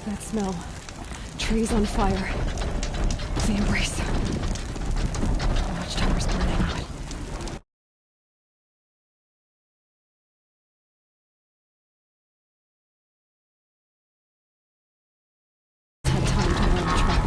That smell. Trees on fire. The embrace. The watchtower's burning. Had time to learn the track.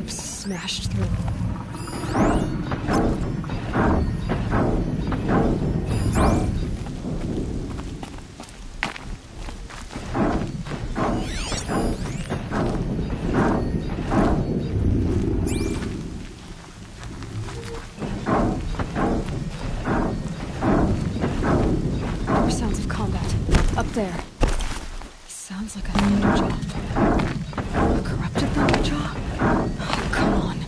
Smashed through. More sounds of combat. Up there. Sounds like a thunderjaw. A corrupted thunderjaw? Oh, come on.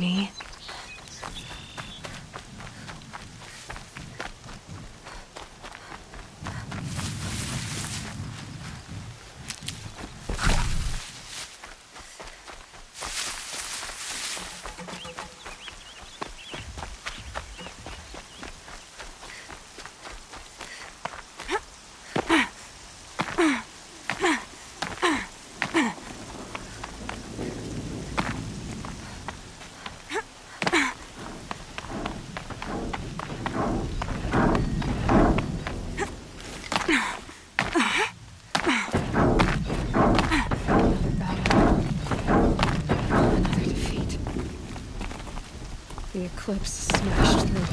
me. The eclipse smashed through.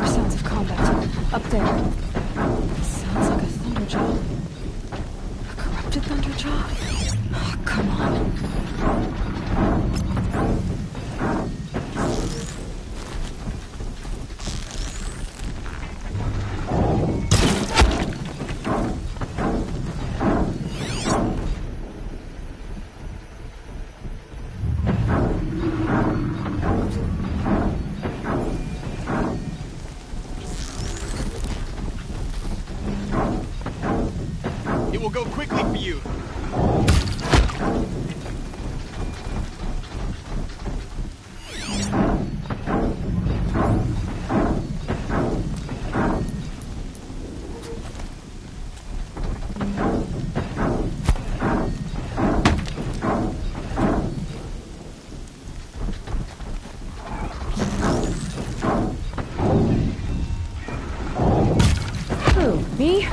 Sounds of combat. Up there. Sounds like a thunderjaw. A corrupted thunderjaw? Oh, come on. It will go quickly for you. Who, me?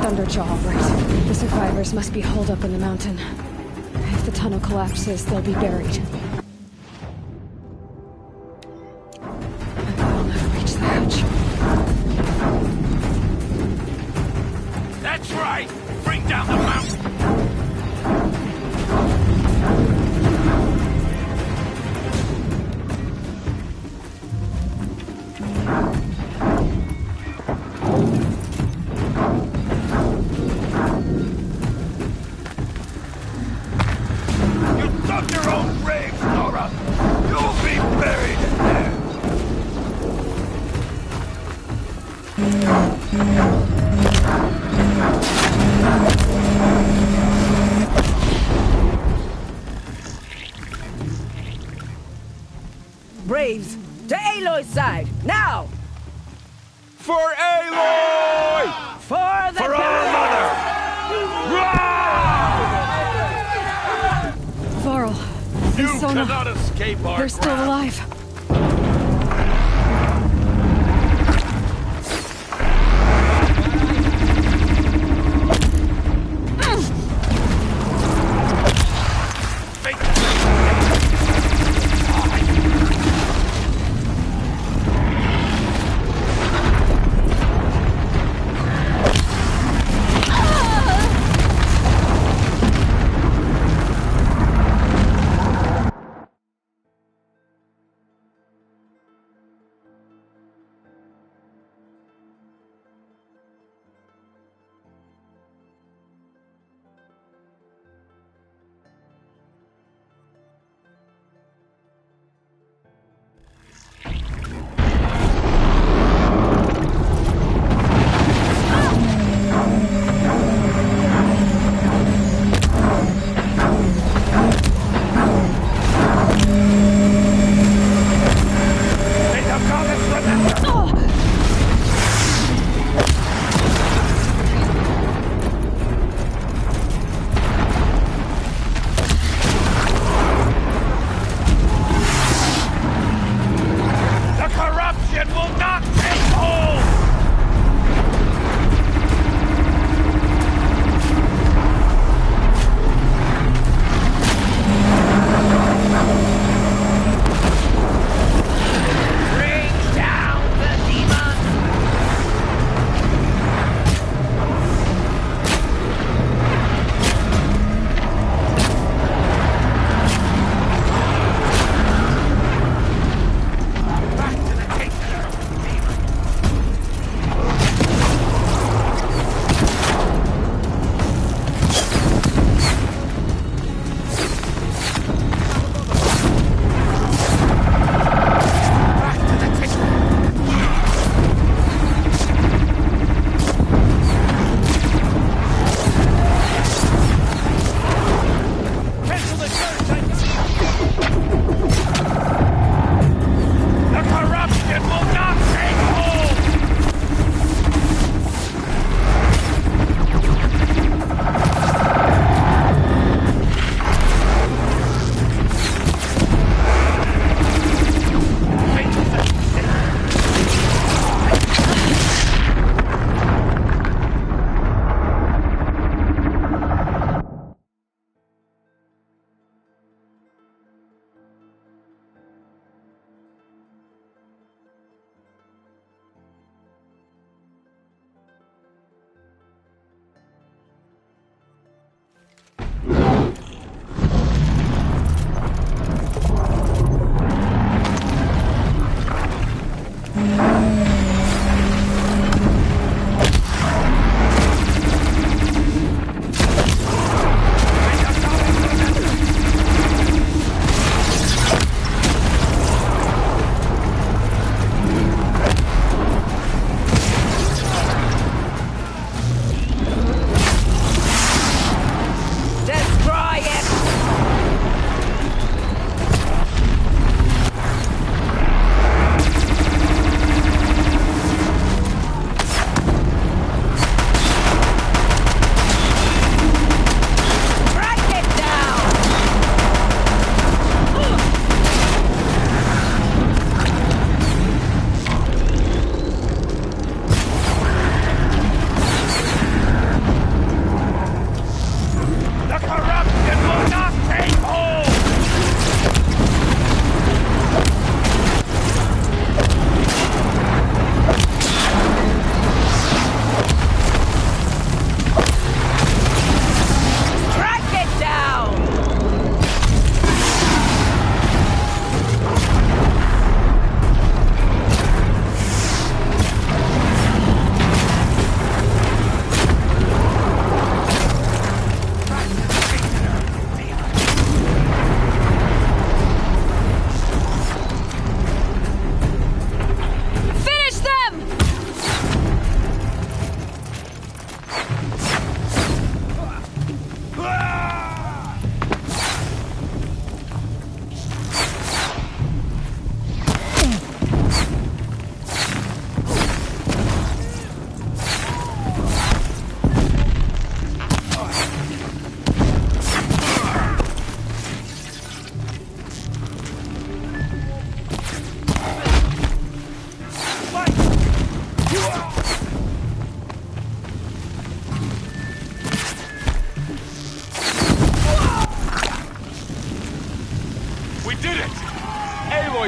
Thunderjaw, right. The survivors must be holed up in the mountain. If the tunnel collapses, they'll be buried. I'll never reach the hatch. That's right! Bring down the mountain! Braves, to Aloy's side, now! For Aloy! For the For our mother! Varl You and Sona, cannot escape our they're still grasp. alive.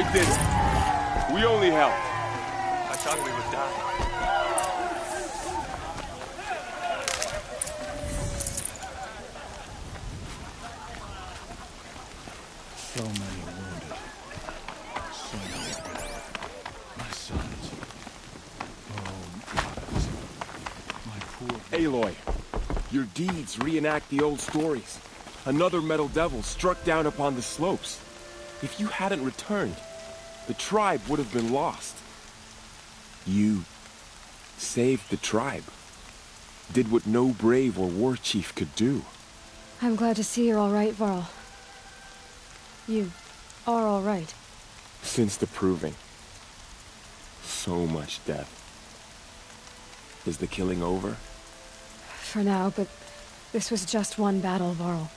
Aloy did it. We only helped. I thought we would die. So many wounded. So many dead. My sons. Oh, gods. My poor... Aloy, your deeds reenact the old stories. Another metal devil struck down upon the slopes. If you hadn't returned, the tribe would have been lost. You saved the tribe. Did what no brave or war chief could do. I'm glad to see you're all right, Varl. You are all right. Since the proving. So much death. Is the killing over? For now, but this was just one battle, Varl.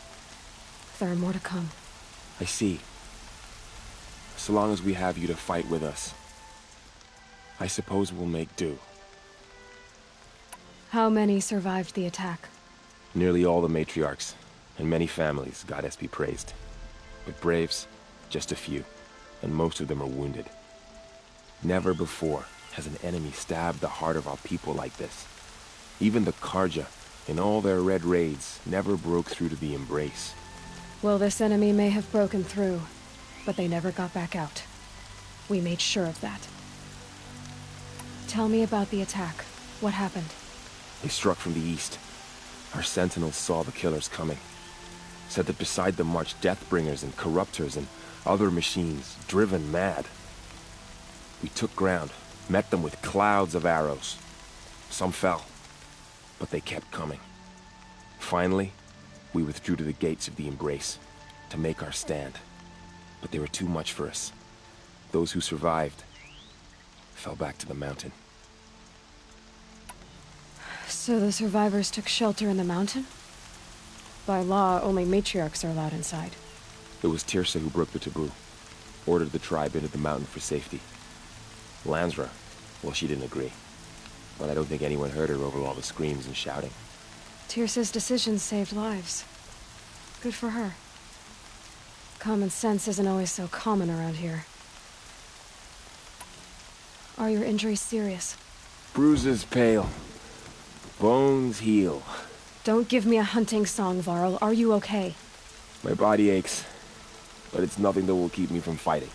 There are more to come. I see. So long as we have you to fight with us, I suppose we'll make do. How many survived the attack? Nearly all the matriarchs, and many families, goddess be praised. But braves, just a few, and most of them are wounded. Never before has an enemy stabbed the heart of our people like this. Even the Karja, in all their red raids, never broke through to the embrace. Well, this enemy may have broken through, but they never got back out. We made sure of that. Tell me about the attack. What happened? They struck from the east. Our sentinels saw the killers coming. Said that beside them marched Deathbringers and Corruptors and other machines, driven mad. We took ground, met them with clouds of arrows. Some fell, but they kept coming. Finally, we withdrew to the gates of the Embrace to make our stand. But they were too much for us. Those who survived fell back to the mountain. So the survivors took shelter in the mountain? By law, only matriarchs are allowed inside. It was Tirsa who broke the taboo. Ordered the tribe into the mountain for safety. Lansra, well, she didn't agree. But I don't think anyone heard her over all the screams and shouting. Tirsa's decisions saved lives. Good for her. Common sense isn't always so common around here. Are your injuries serious? Bruises pale. Bones heal. Don't give me a hunting song, Varl. Are you okay? My body aches, but it's nothing that will keep me from fighting.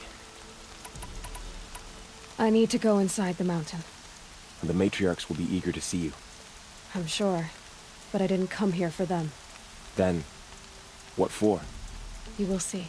I need to go inside the mountain. And the matriarchs will be eager to see you. I'm sure, but I didn't come here for them. Then, what for? You will see.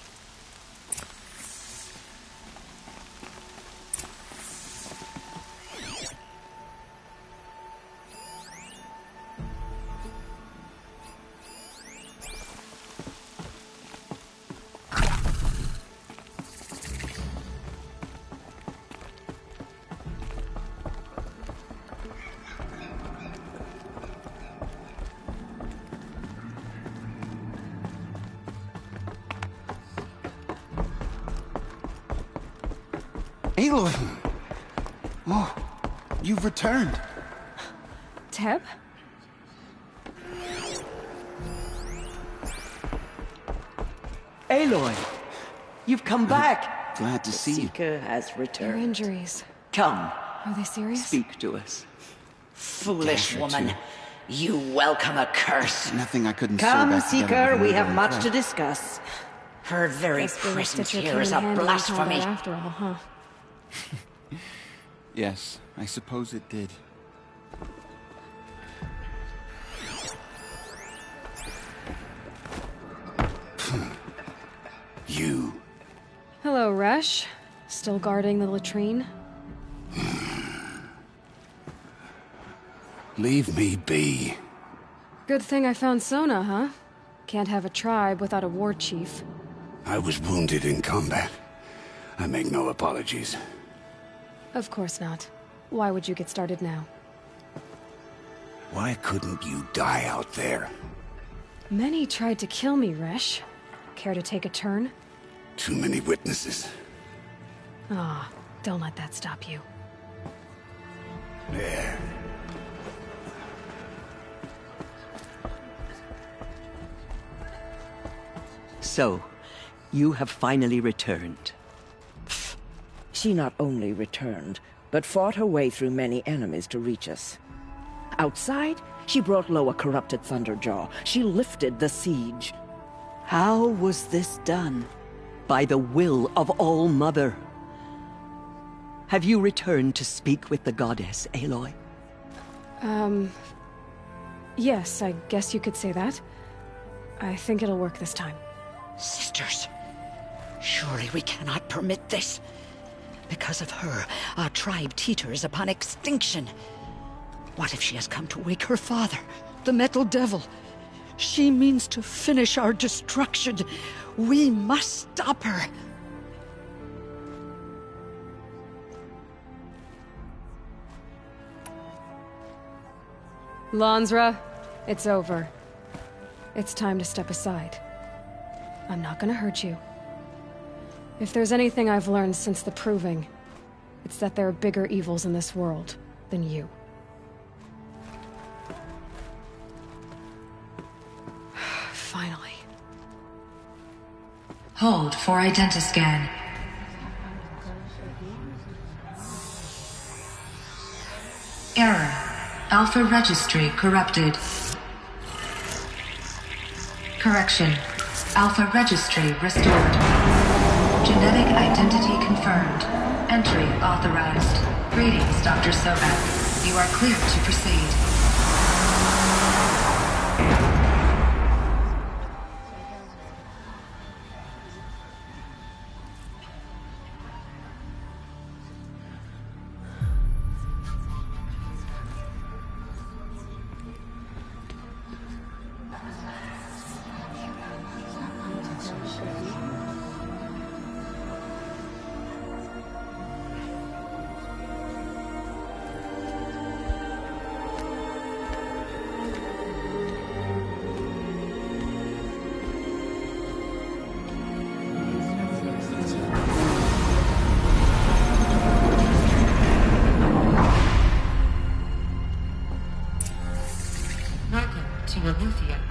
Aloy! Oh, you've returned. Teb? Aloy, you've come back. Glad to see you. Seeker has Your returned. injuries. Come, Are they serious? speak to us. Foolish Dasher, woman. too. You welcome a curse. Nothing I couldn't sew Come, back together Seeker, with we an have overall much threat. to discuss. Her very Guess being a presence stitcher here came is in a handy in blasphemy. combat after all, huh? Yes, I suppose it did. You. Hello, Resh. Still guarding the latrine? Leave me be. Good thing I found Sona, huh? Can't have a tribe without a war chief. I was wounded in combat. I make no apologies. Of course not. Why would you get started now? Why couldn't you die out there? Many tried to kill me, Resh. Care to take a turn? Too many witnesses. Ah, don't let that stop you. There. So, you have finally returned. She not only returned, but fought her way through many enemies to reach us. Outside, she brought low a corrupted Thunderjaw. She lifted the siege. How was this done? By the will of All-Mother. Have you returned to speak with the goddess, Aloy? Yes, I guess you could say that. I think it'll work this time. Sisters, surely we cannot permit this. Because of her, our tribe teeters upon extinction. What if she has come to wake her father, the Metal Devil? She means to finish our destruction. We must stop her. Lansra, it's over. It's time to step aside. I'm not gonna hurt you. If there's anything I've learned since the Proving, it's that there are bigger evils in this world than you. Finally. Hold for identiscan. Error. Alpha registry corrupted. Correction. Alpha registry restored. Genetic identity confirmed. Entry authorized. Greetings, Dr. Sobek. You are clear to proceed.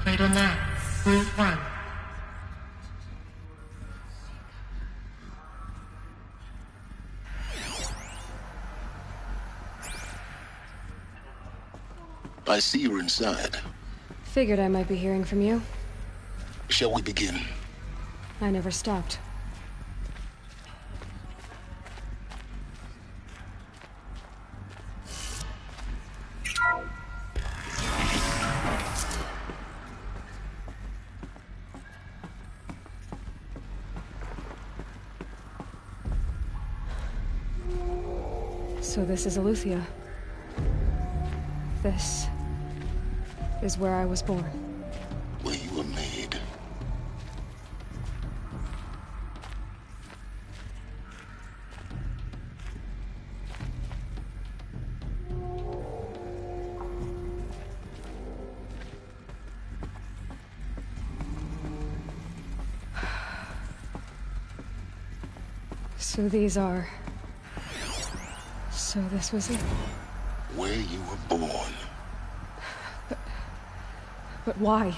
Cradle 9, Group 1. I see you're inside. Figured I might be hearing from you. Shall we begin? I never stopped. So this is Eleuthia. This is where I was born. Where you were made. So these are... So this was it? Where you were born. But why?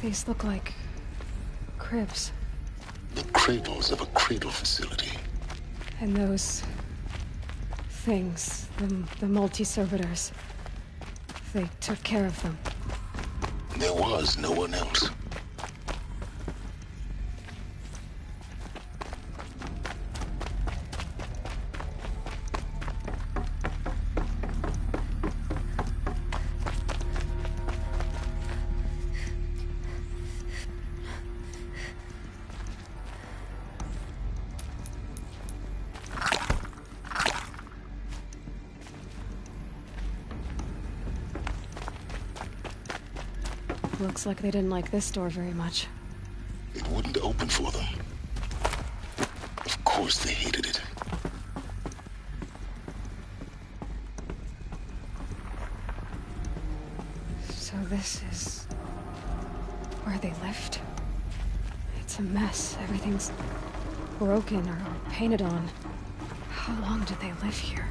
These look like... cribs. The cradles of a cradle facility. And those... things, the multi-servitors. They took care of them. There was no one else. Looks like they didn't like this door very much. It wouldn't open for them. Of course they hated it. So this is where they lived? It's a mess. Everything's broken or painted on. How long did they live here?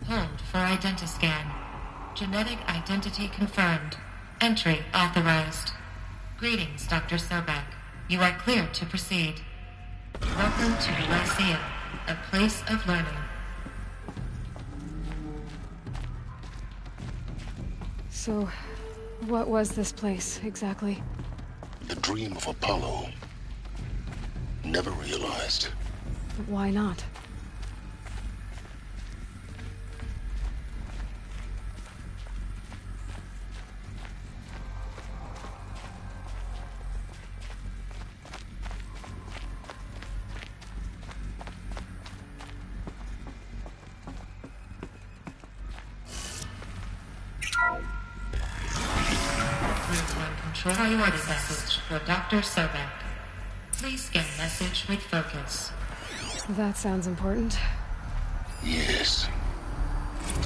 Hold for identiscan. Genetic identity confirmed. Entry authorized. Greetings, Dr. Sobek. You are cleared to proceed. Welcome to the Lyceum, a place of learning. So, what was this place, exactly? The dream of Apollo. Never realized. But why not? Control priority message for Dr. Sobek. Please scan message with focus. That sounds important. Yes.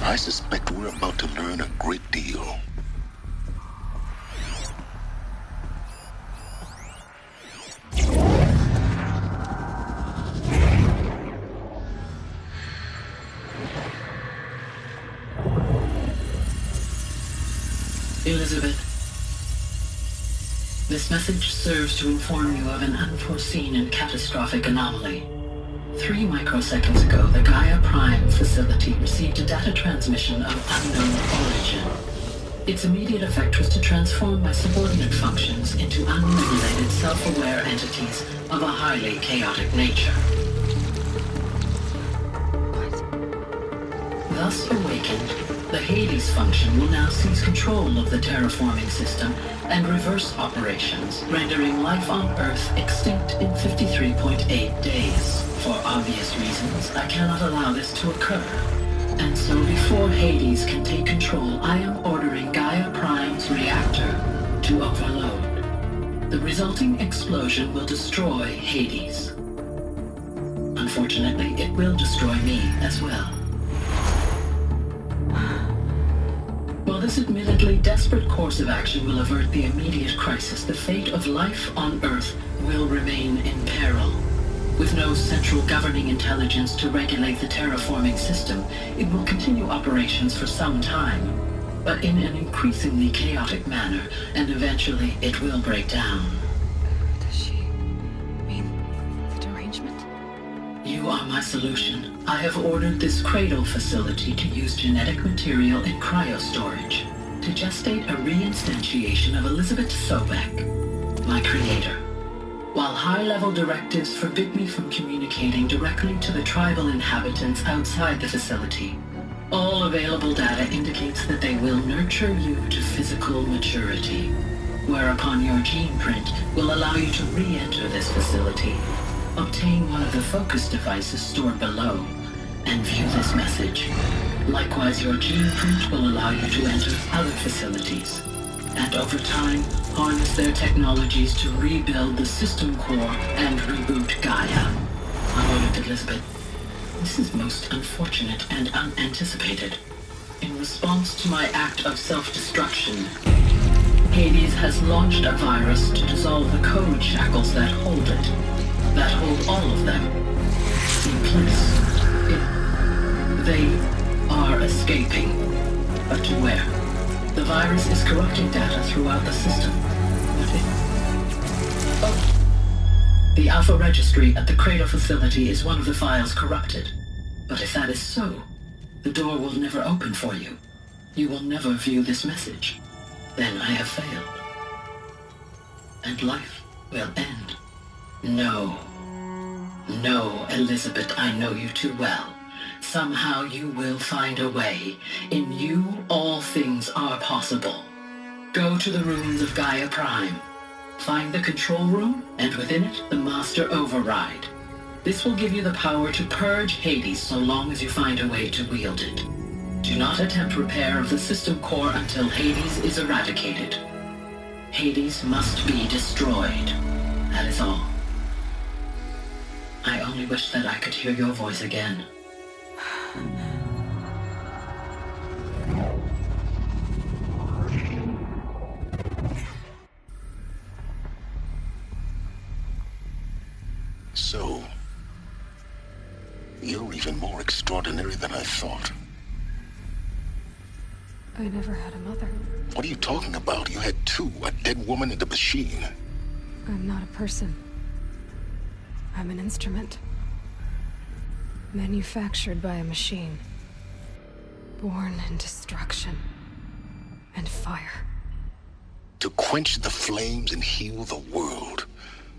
I suspect we're about to learn a great deal. Elizabeth, this message serves to inform you of an unforeseen and catastrophic anomaly. 3 microseconds ago, the Gaia Prime facility received a data transmission of unknown origin. Its immediate effect was to transform my subordinate functions into unregulated, self-aware entities of a highly chaotic nature. Thus awakened, the Hades function will now seize control of the terraforming system and reverse operations, rendering life on Earth extinct in 53.8 days. For obvious reasons, I cannot allow this to occur. And so before Hades can take control, I am ordering Gaia Prime's reactor to overload. The resulting explosion will destroy Hades. Unfortunately, it will destroy me as well. While this admittedly desperate course of action will avert the immediate crisis, the fate of life on Earth will remain in peril. With no central governing intelligence to regulate the terraforming system, it will continue operations for some time, but in an increasingly chaotic manner, and eventually it will break down. Does she mean the derangement? You are my solution. I have ordered this cradle facility to use genetic material in cryostorage to gestate a reinstantiation of Elizabeth Sobek, my creator. While high-level directives forbid me from communicating directly to the tribal inhabitants outside the facility, all available data indicates that they will nurture you to physical maturity, whereupon your gene print will allow you to re-enter this facility, obtain one of the focus devices stored below, and view this message. Likewise, your gene print will allow you to enter other facilities, and over time, harness their technologies to rebuild the system core and reboot Gaia. However, Elizabeth, this is most unfortunate and unanticipated. In response to my act of self-destruction, Hades has launched a virus to dissolve the code shackles that hold it, that hold all of them in place. They are escaping, but to where? The virus is corrupting data throughout the system. The Alpha Registry at the Cradle facility is one of the files corrupted. But if that is so, the door will never open for you. You will never view this message. Then I have failed. And life will end. No. No, Elizabeth, I know you too well. Somehow you will find a way. In you, all things are possible. Go to the ruins of Gaia Prime. Find the control room, and within it, the Master Override. This will give you the power to purge Hades so long as you find a way to wield it. Do not attempt repair of the system core until Hades is eradicated. Hades must be destroyed. That is all. I only wish that I could hear your voice again. So, you're even more extraordinary than I thought. I never had a mother. What are you talking about? You had two, a dead woman and a machine. I'm not a person. I'm an instrument. Manufactured by a machine. Born in destruction and fire. To quench the flames and heal the world.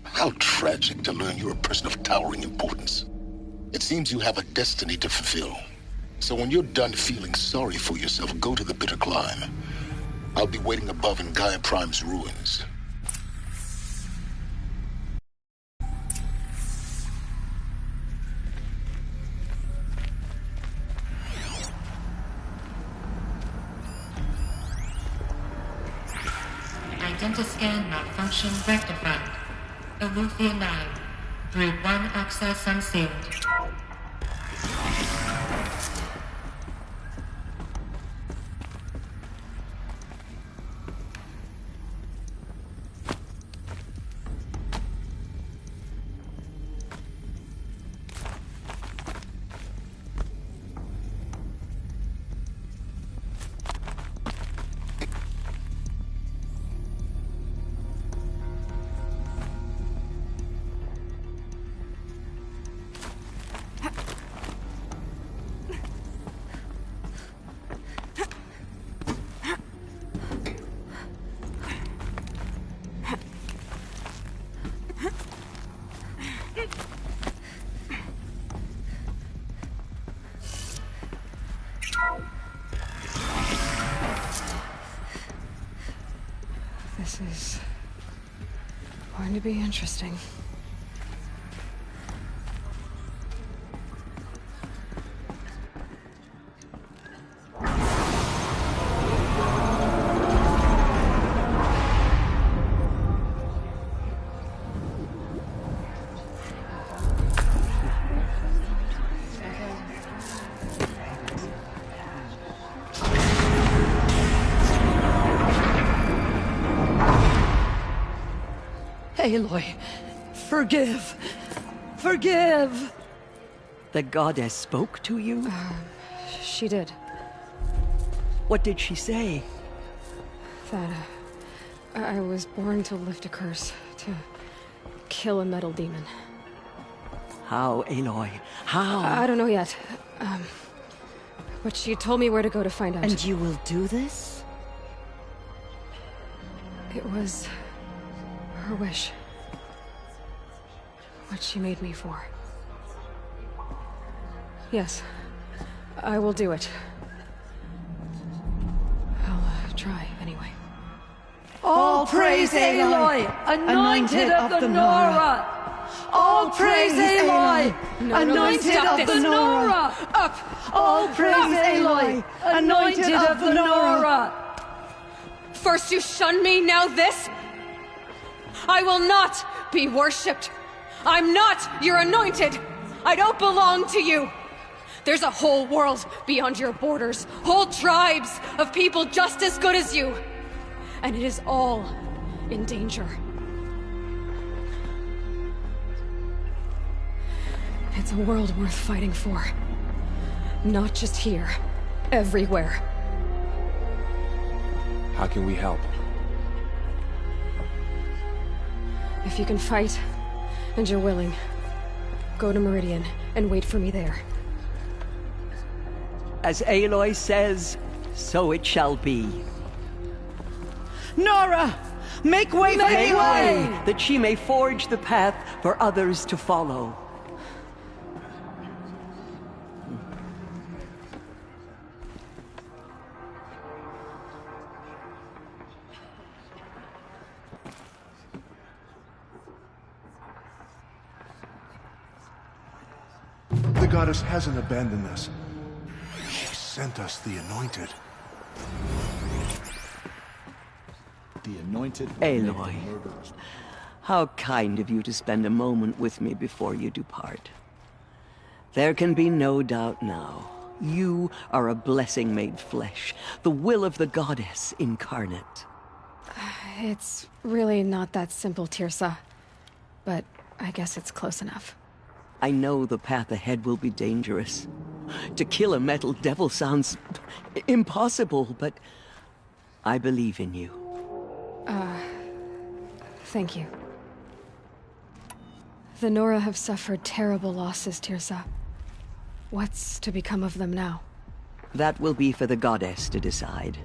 How tragic to learn you're a person of towering importance. It seems you have a destiny to fulfill. So when you're done feeling sorry for yourself, go to the bitter climb. I'll be waiting above in Gaia Prime's ruins. Identiscan malfunction rectified. Aletheia 9. Through 1 access unsealed. This is going to be interesting. Aloy, forgive! Forgive! The goddess spoke to you? She did. What did she say? That, I was born to lift a curse, to kill a metal demon. How, Aloy? How? I don't know yet. But she told me where to go to find out. And you will do this? It was her wish. What she made me for. Yes, I will do it. I'll try, anyway. All praise Aloy, anointed of the Nora! All praise Aloy, anointed of the Nora! Up! All praise Aloy, anointed of the Nora! First you shun me, now this? I will not be worshipped. I'm not your anointed. I don't belong to you. There's a whole world beyond your borders, whole tribes of people just as good as you. And it is all in danger. It's a world worth fighting for. Not just here, everywhere. How can we help? If you can fight, and you're willing, go to Meridian and wait for me there. As Aloy says, so it shall be. Nora! Make way! Make way! That she may forge the path for others to follow. The goddess hasn't abandoned us. She sent us the Anointed. The Anointed... Aloy, how kind of you to spend a moment with me before you depart. There can be no doubt now. You are a blessing made flesh, the will of the goddess incarnate. It's really not that simple, Tirsa. But I guess it's close enough. I know the path ahead will be dangerous. To kill a metal devil sounds impossible, but I believe in you. Thank you. The Nora have suffered terrible losses, Tirsa. What's to become of them now? That will be for the goddess to decide.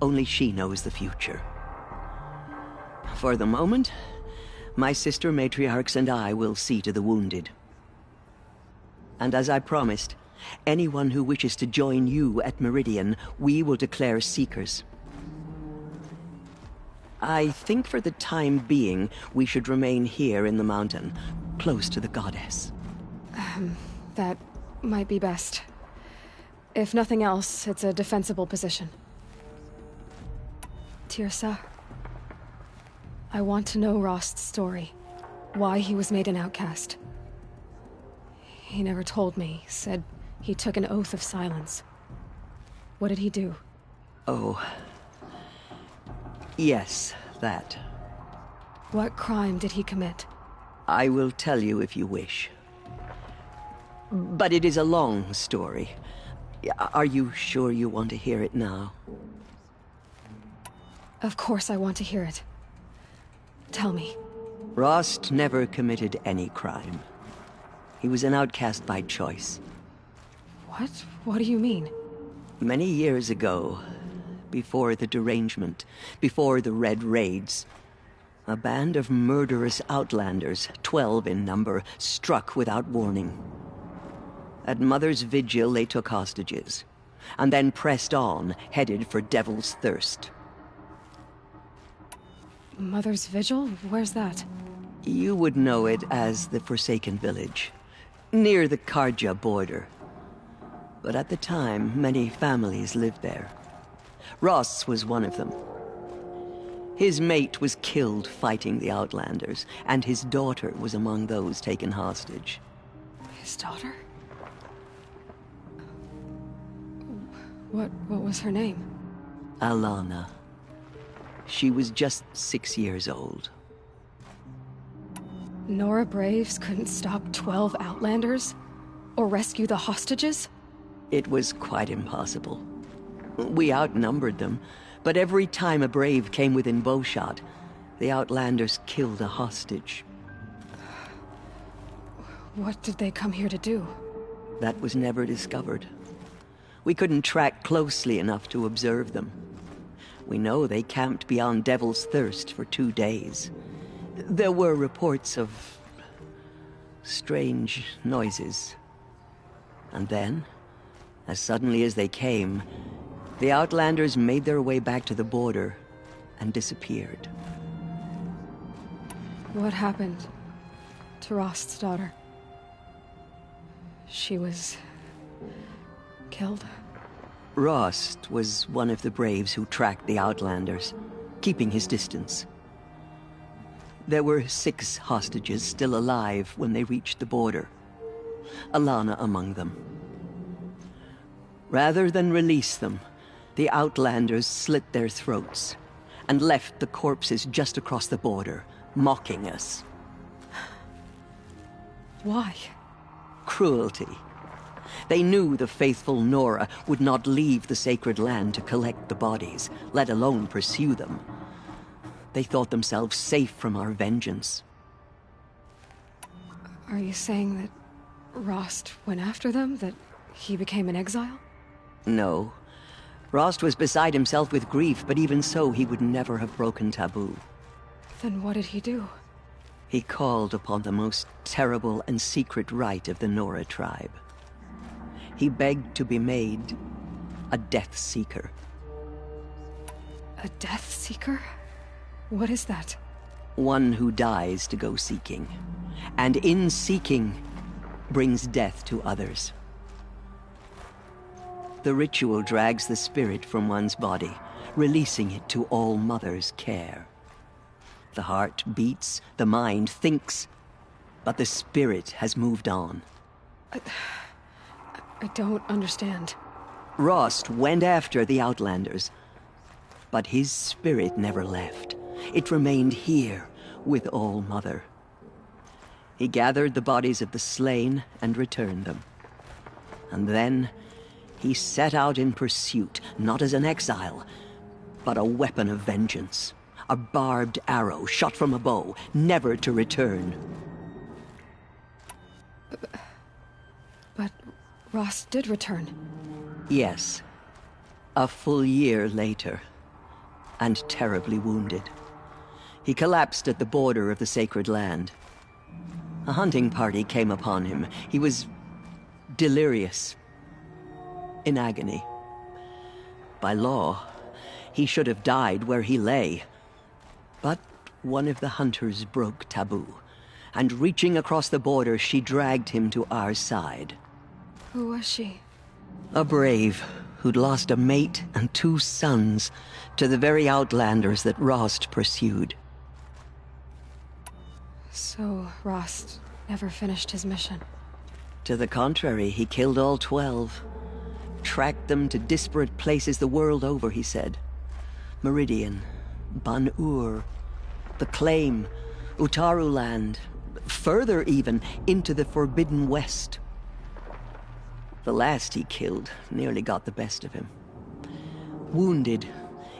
Only she knows the future. For the moment, my sister matriarchs and I will see to the wounded. And as I promised, anyone who wishes to join you at Meridian, we will declare seekers. I think for the time being, we should remain here in the mountain, close to the goddess. That might be best. If nothing else, it's a defensible position. Tirsa, I want to know Rost's story. Why he was made an outcast. He never told me, said he took an oath of silence. What did he do? Oh. Yes, that. What crime did he commit? I will tell you if you wish. But it is a long story. Are you sure you want to hear it now? Of course I want to hear it. Tell me. Rost never committed any crime. He was an outcast by choice. What? What do you mean? Many years ago, before the derangement, before the Red Raids, a band of murderous outlanders, 12 in number, struck without warning. At Mother's Vigil, they took hostages, and then pressed on, headed for Devil's Thirst. Mother's Vigil? Where's that? You would know it as the Forsaken Village, near the Karja border. But at the time, many families lived there. Ross was one of them. His mate was killed fighting the Outlanders, and his daughter was among those taken hostage. His daughter? What was her name? Alana. She was just 6 years old. Nora Braves couldn't stop 12 Outlanders? Or rescue the hostages? It was quite impossible. We outnumbered them, but every time a Brave came within bowshot, the Outlanders killed a hostage. What did they come here to do? That was never discovered. We couldn't track closely enough to observe them. We know they camped beyond Devil's Thirst for 2 days. There were reports of strange noises. And then, as suddenly as they came, the Outlanders made their way back to the border and disappeared. What happened to Rost's daughter? She was killed? Rost was one of the Braves who tracked the Outlanders, keeping his distance. There were 6 hostages still alive when they reached the border, Alana among them. Rather than release them, the Outlanders slit their throats and left the corpses just across the border, mocking us. Why? Cruelty. They knew the faithful Nora would not leave the sacred land to collect the bodies, let alone pursue them. They thought themselves safe from our vengeance. Are you saying that Rost went after them? That he became an exile? No. Rost was beside himself with grief, but even so, he would never have broken taboo. Then what did he do? He called upon the most terrible and secret rite of the Nora tribe. He begged to be made a Death Seeker. A Death Seeker? What is that? One who dies to go seeking, and in seeking, brings death to others. The ritual drags the spirit from one's body, releasing it to All Mother's care. The heart beats, the mind thinks, but the spirit has moved on. I don't understand. Rost went after the Outlanders, but his spirit never left. It remained here with All Mother. He gathered the bodies of the slain and returned them. And then he set out in pursuit, not as an exile, but a weapon of vengeance. A barbed arrow shot from a bow, never to return. But Rost did return. Yes. A full year later, and terribly wounded. He collapsed at the border of the sacred land. A hunting party came upon him. He was delirious, in agony. By law, he should have died where he lay. But one of the hunters broke taboo, and reaching across the border, she dragged him to our side. Who was she? A brave who'd lost a mate and 2 sons to the very Outlanders that Rost pursued. So Rost never finished his mission. To the contrary, he killed all 12. Tracked them to disparate places the world over, he said. Meridian, Ban-Ur, the Claim, Utaru Land, further even, into the Forbidden West. The last he killed nearly got the best of him. Wounded,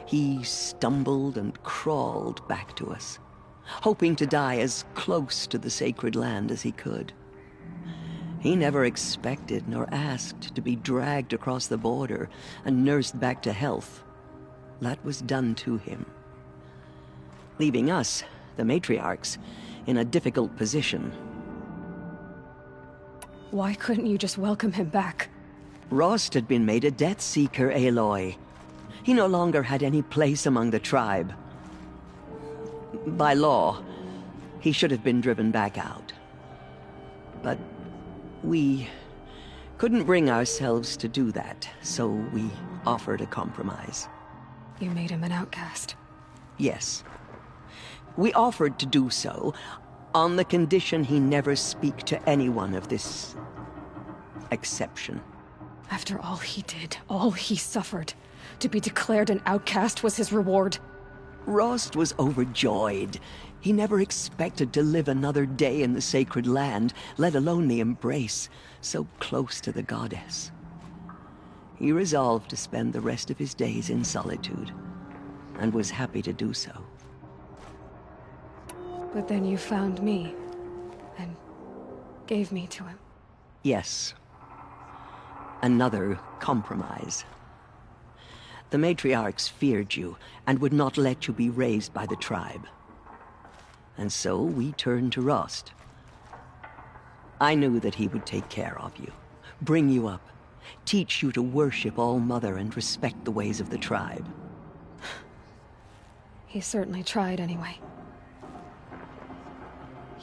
he stumbled and crawled back to us, hoping to die as close to the sacred land as he could. He never expected nor asked to be dragged across the border and nursed back to health. That was done to him, leaving us, the matriarchs, in a difficult position. Why couldn't you just welcome him back? Rost had been made a Death Seeker, Aloy. He no longer had any place among the tribe. By law, he should have been driven back out. But we couldn't bring ourselves to do that, so we offered a compromise. You made him an outcast. Yes. We offered to do so on the condition he never speak to anyone of this exception. After all he did, all he suffered, to be declared an outcast was his reward. Rost was overjoyed. He never expected to live another day in the sacred land, let alone the embrace, so close to the goddess. He resolved to spend the rest of his days in solitude, and was happy to do so. But then you found me, and gave me to him. Yes. Another compromise. The matriarchs feared you, and would not let you be raised by the tribe. And so we turned to Rost. I knew that he would take care of you, bring you up, teach you to worship All Mother and respect the ways of the tribe. He certainly tried anyway.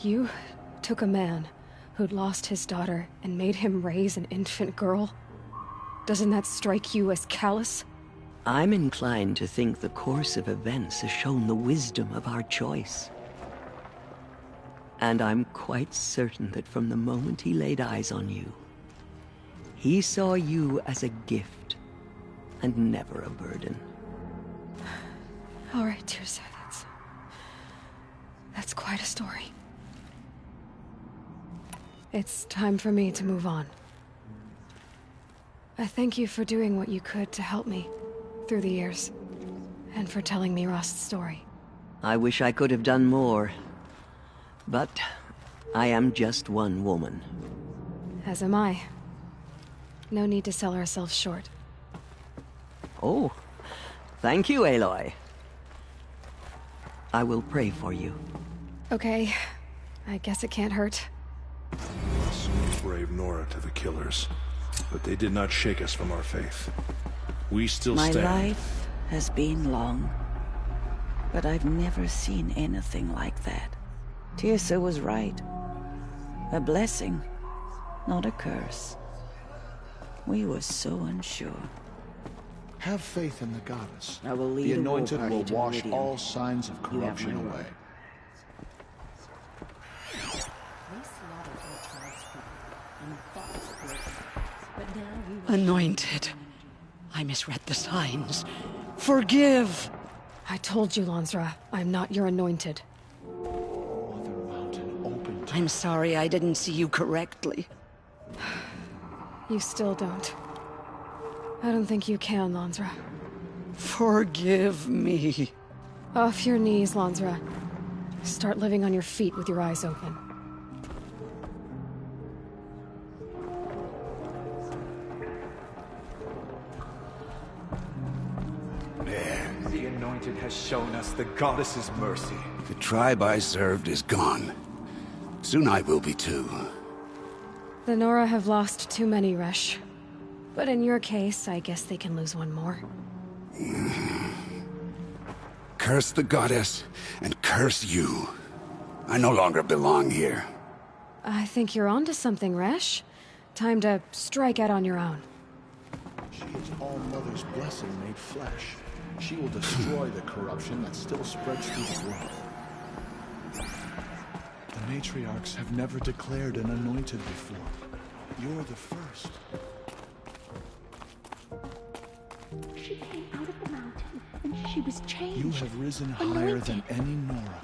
You took a man who'd lost his daughter and made him raise an infant girl? Doesn't that strike you as callous? I'm inclined to think the course of events has shown the wisdom of our choice. And I'm quite certain that from the moment he laid eyes on you, he saw you as a gift, and never a burden. All right, dear sir, that's quite a story. It's time for me to move on. I thank you for doing what you could to help me through the years, and for telling me Rost's story. I wish I could have done more, but I am just one woman. As am I. No need to sell ourselves short. Oh, thank you, Aloy. I will pray for you. Okay. I guess it can't hurt. Lost brave Nora to the killers, but they did not shake us from our faith. We still My stand. life has been long, but I've never seen anything like that. Tirsa was right. A blessing, not a curse. We were so unsure. Have faith in the goddess. I will lead the a war anointed party will to wash Meridian. all signs of You have corruption my away. word. Anointed. I misread the signs. Forgive! I told you, Lansra. I'm not your anointed. I'm sorry I didn't see you correctly. You still don't. I don't think you can, Lansra. Forgive me. Off your knees, Lansra. Start living on your feet with your eyes open. The Anointed has shown us the Goddess's mercy. The tribe I served is gone. Soon I will be too. The Nora have lost too many, Resh. But in your case, I guess they can lose one more. Curse the goddess, and curse you. I no longer belong here. I think you're onto something, Resh. Time to strike out on your own. She is All-Mother's blessing made flesh. She will destroy the corruption that still spreads through the world. The matriarchs have never declared an anointed before. You're the first. She came out of the mountain, and she was changed. You have risen higher than any Nora.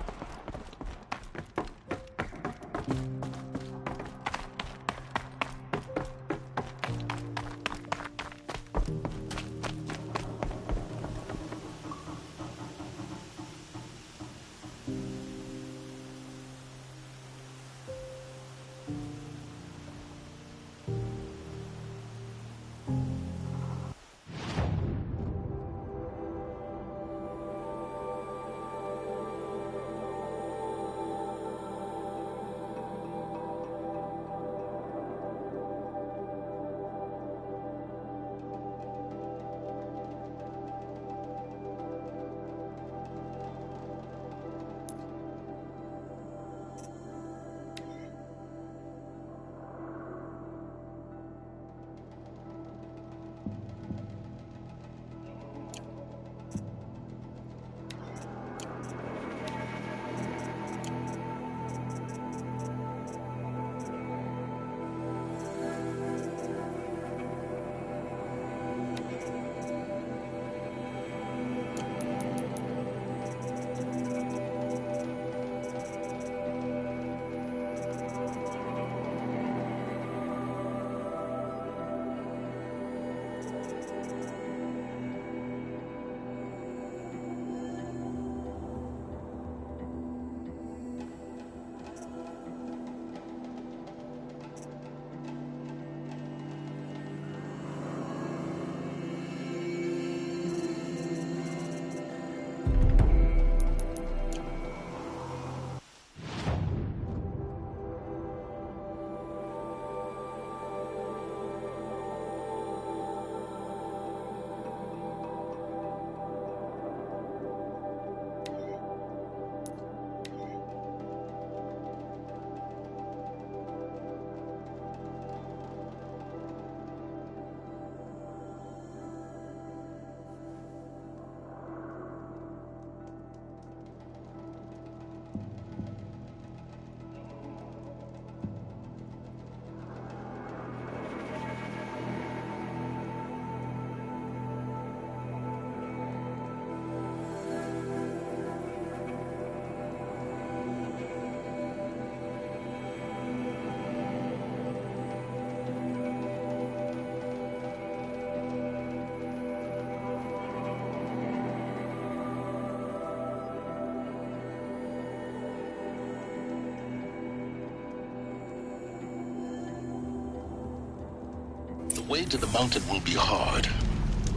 The way to the mountain will be hard.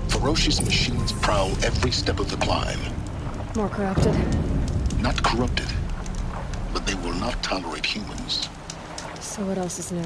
For ferocious machines prowl every step of the climb. More corrupted? Not corrupted, but they will not tolerate humans. So what else is new?